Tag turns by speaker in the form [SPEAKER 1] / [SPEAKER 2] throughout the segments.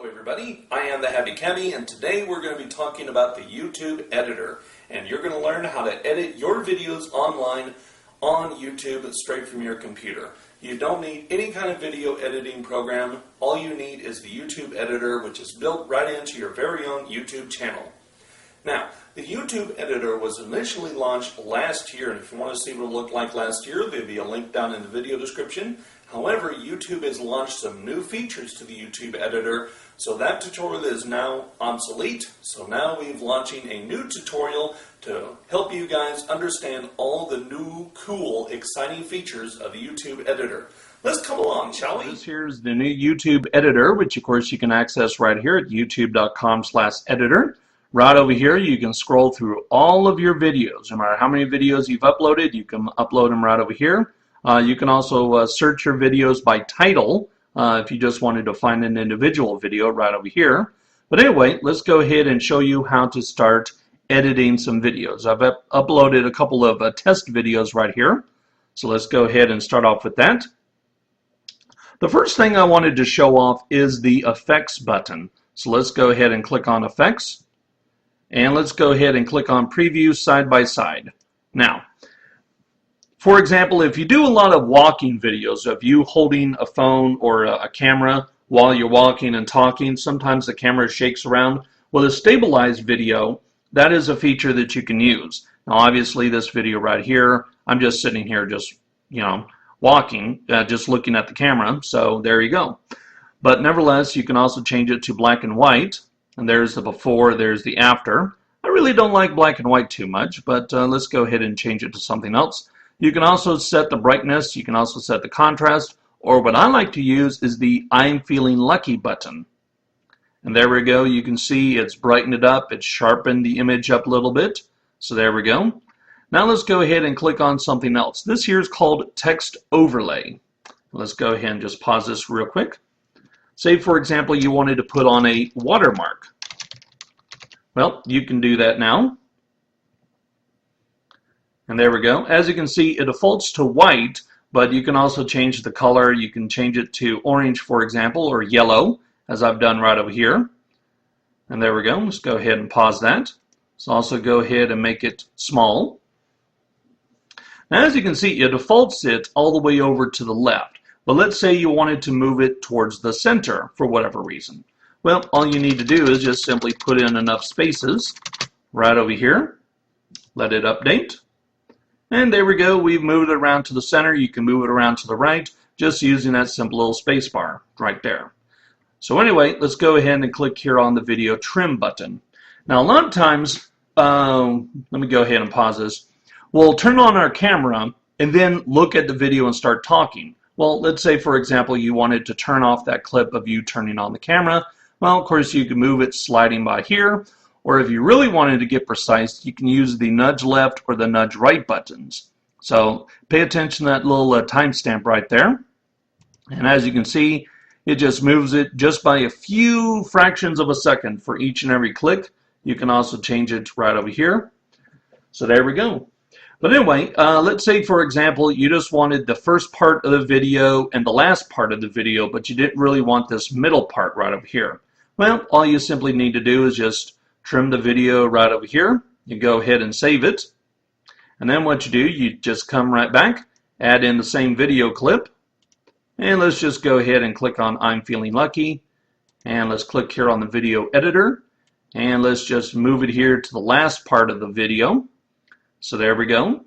[SPEAKER 1] Hello everybody, I am the Happy Cabby, and today we're going to be talking about the YouTube editor, and you're going to learn how to edit your videos online on YouTube straight from your computer. You don't need any kind of video editing program. All you need is the YouTube editor, which is built right into your very own YouTube channel. Now, the YouTube editor was initially launched last year, and if you want to see what it looked like last year, there'll be a link down in the video description. However, YouTube has launched some new features to the YouTube editor, so that tutorial is now obsolete. So now we're launching a new tutorial to help you guys understand all the new, cool, exciting features of the YouTube editor. Let's come along, shall we?
[SPEAKER 2] Here's the new YouTube editor, which of course you can access right here at youtube.com/editor. Right over here, you can scroll through all of your videos. No matter how many videos you've uploaded, you can upload them right over here. You can also search your videos by title if you just wanted to find an individual video right over here. But anyway, let's go ahead and show you how to start editing some videos. I've uploaded a couple of test videos right here. So let's go ahead and start off with that. The first thing I wanted to show off is the effects button. So let's go ahead and click on effects. And let's go ahead and click on preview side by side. Now, for example, if you do a lot of walking videos of you holding a phone or a camera while you're walking and talking, sometimes the camera shakes around. Well, a stabilized video, that is a feature that you can use. Now, obviously, this video right here, I'm just sitting here just, walking, just looking at the camera. So there you go. But nevertheless, you can also change it to black and white. And there's the before, there's the after. I really don't like black and white too much, but let's go ahead and change it to something else. You can also set the brightness, you can also set the contrast, or what I like to use is the I'm feeling lucky button. And there we go, you can see it's brightened it up, it's sharpened the image up a little bit. So there we go. Now let's go ahead and click on something else. This here is called text overlay. Let's go ahead and just pause this real quick. Say, for example, you wanted to put on a watermark. Well, you can do that now. And there we go. As you can see, it defaults to white, but you can also change the color. You can change it to orange, for example, or yellow, as I've done right over here. And there we go. Let's go ahead and pause that. Let's also go ahead and make it small. Now, as you can see, it defaults it all the way over to the left. But let's say you wanted to move it towards the center for whatever reason. Well, all you need to do is just simply put in enough spaces right over here. Let it update. And there we go. We've moved it around to the center. You can move it around to the right just using that simple little space bar right there. So anyway, let's go ahead and click here on the video trim button. Now, a lot of times, let me go ahead and pause this. We'll turn on our camera and then look at the video and start talking. Well, let's say, for example, you wanted to turn off that clip of you turning on the camera. Well, of course, you can move it sliding by here. Or if you really wanted to get precise, you can use the nudge left or the nudge right buttons. So pay attention to that little timestamp right there. And as you can see, it just moves it just by a few fractions of a second for each and every click. You can also change it right over here. So there we go. But anyway, let's say, for example, you just wanted the first part of the video and the last part of the video, but you didn't really want this middle part right over here. Well, all you simply need to do is just trim the video right over here. You go ahead and save it. And then what you do, you just come right back, add in the same video clip. And let's just go ahead and click on I'm feeling lucky. And let's click here on the video editor. And let's just move it here to the last part of the video. So there we go.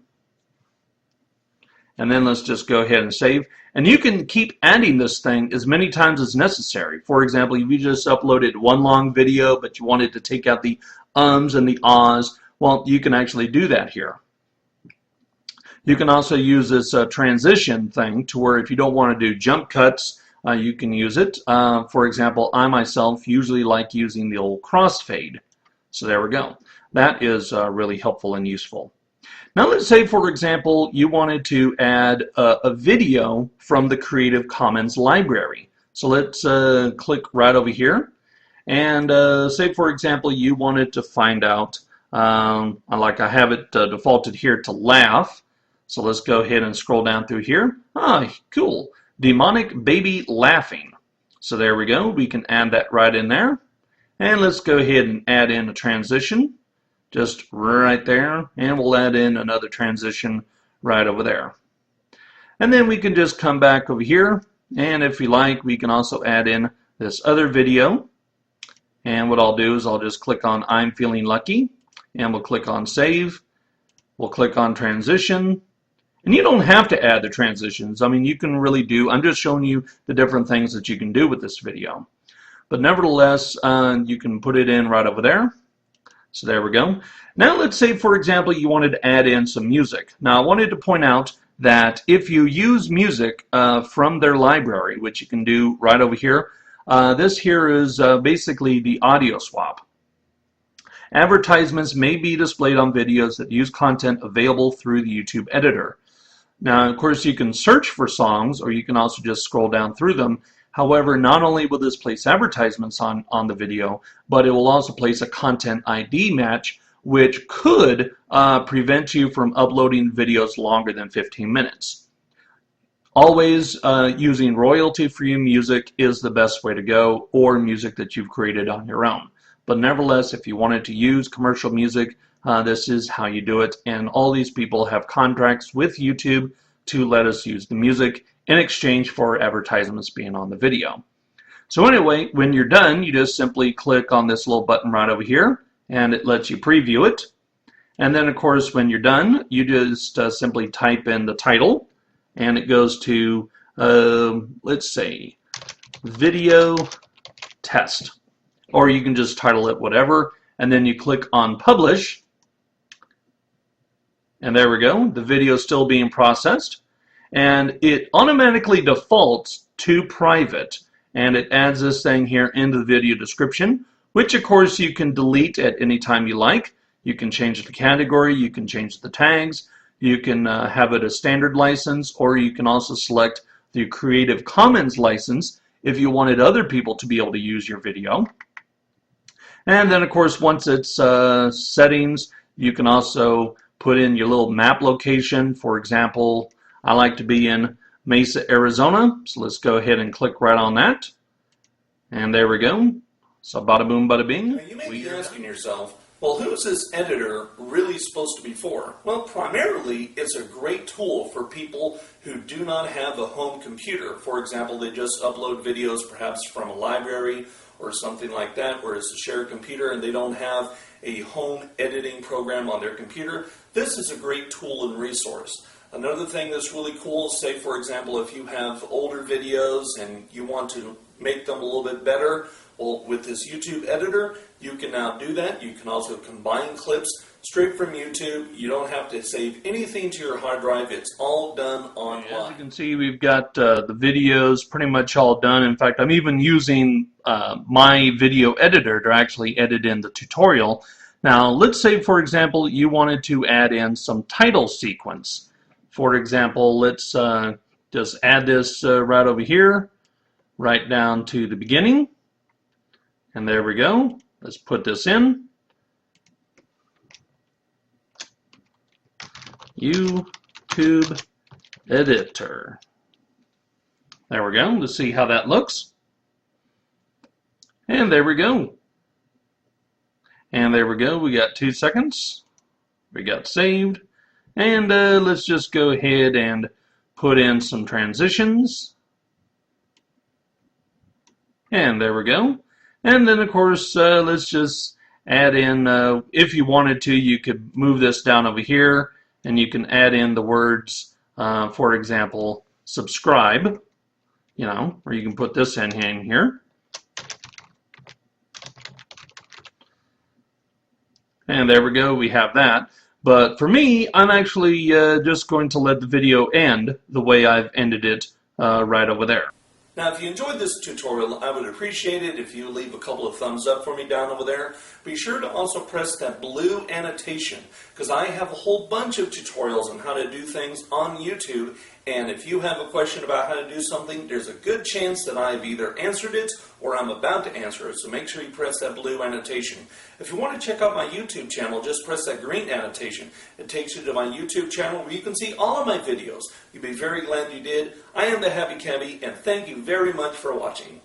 [SPEAKER 2] And then let's just go ahead and save. And you can keep adding this thing as many times as necessary. For example, if you just uploaded one long video, but you wanted to take out the ums and the ahs, well, you can actually do that here. You can also use this transition thing to where if you don't want to do jump cuts, you can use it. For example, I myself usually like using the old crossfade. So there we go. That is really helpful and useful. Now let's say, for example, you wanted to add a video from the Creative Commons library. So let's click right over here. And say, for example, you wanted to find out, like I have it defaulted here to laugh. So let's go ahead and scroll down through here. Ah, cool. Demonic baby laughing. So there we go. We can add that right in there. And let's go ahead and add in a transition just right there. And we'll add in another transition right over there. And then we can just come back over here. And if you like, we can also add in this other video. And what I'll do is I'll just click on I'm Feeling Lucky. And we'll click on Save. We'll click on Transition. And you don't have to add the transitions. I mean, you can really do, I'm just showing you the different things that you can do with this video. But nevertheless, you can put it in right over there. So there we go. Now let's say, for example, you wanted to add in some music. Now I wanted to point out that if you use music from their library, which you can do right over here, this here is basically the audio swap. Advertisements may be displayed on videos that use content available through the YouTube editor. Now, of course, you can search for songs, or you can also just scroll down through them. However, not only will this place advertisements on the video, but it will also place a content ID match, which could prevent you from uploading videos longer than 15 minutes. Always using royalty-free music is the best way to go, or music that you've created on your own. But nevertheless, if you wanted to use commercial music, this is how you do it. And all these people have contracts with YouTube to let us use the music in exchange for advertisements being on the video. So anyway, when you're done, you just simply click on this little button right over here, and it lets you preview it. And then, of course, when you're done, you just simply type in the title, and it goes to, let's say, video test. Or you can just title it whatever, and then you click on publish. And there we go. The video is still being processed. And it automatically defaults to private. And it adds this thing here into the video description, which of course you can delete at any time you like. You can change the category, you can change the tags, you can have it a standard license, or you can also select the Creative Commons license if you wanted other people to be able to use your video. And then of course, once it's settings, you can also put in your little map location. For example, I like to be in Mesa, Arizona. So let's go ahead and click right on that. And there we go. So bada boom, bada bing.
[SPEAKER 1] Now, you may be asking yourself, well, who is this editor really supposed to be for? Well, primarily, it's a great tool for people who do not have a home computer. For example, they just upload videos perhaps from a library or something like that, where it's a shared computer and they don't have a home editing program on their computer. This is a great tool and resource. Another thing that's really cool is, say, for example, if you have older videos and you want to make them a little bit better, well, with this YouTube editor, you can now do that. You can also combine clips straight from YouTube. You don't have to save anything to your hard drive. It's all done online.
[SPEAKER 2] As you can see, we've got the videos pretty much all done. In fact, I'm even using my video editor to actually edit in the tutorial. Now, let's say, for example, you wanted to add in some title sequence. For example, let's just add this right over here, right down to the beginning. And there we go. Let's put this in. YouTube editor. There we go. Let's see how that looks. And there we go. And there we go. We got 2 seconds. We got saved. And let's just go ahead and put in some transitions. And there we go. And then, of course, let's just add in, if you wanted to, you could move this down over here, and you can add in the words, for example, subscribe, you know, or you can put this in here. And there we go, we have that. But for me, I'm actually just going to let the video end the way I've ended it right over there.
[SPEAKER 1] Now, if you enjoyed this tutorial, I would appreciate it if you leave a couple of thumbs up for me down over there. Be sure to also press that blue annotation, because I have a whole bunch of tutorials on how to do things on YouTube, and if you have a question about how to do something, there's a good chance that I've either answered it or I'm about to answer it, so make sure you press that blue annotation. If you want to check out my YouTube channel, just press that green annotation. It takes you to my YouTube channel where you can see all of my videos. You'll be very glad you did. I am the Happy Cabby, and thank you very much for watching.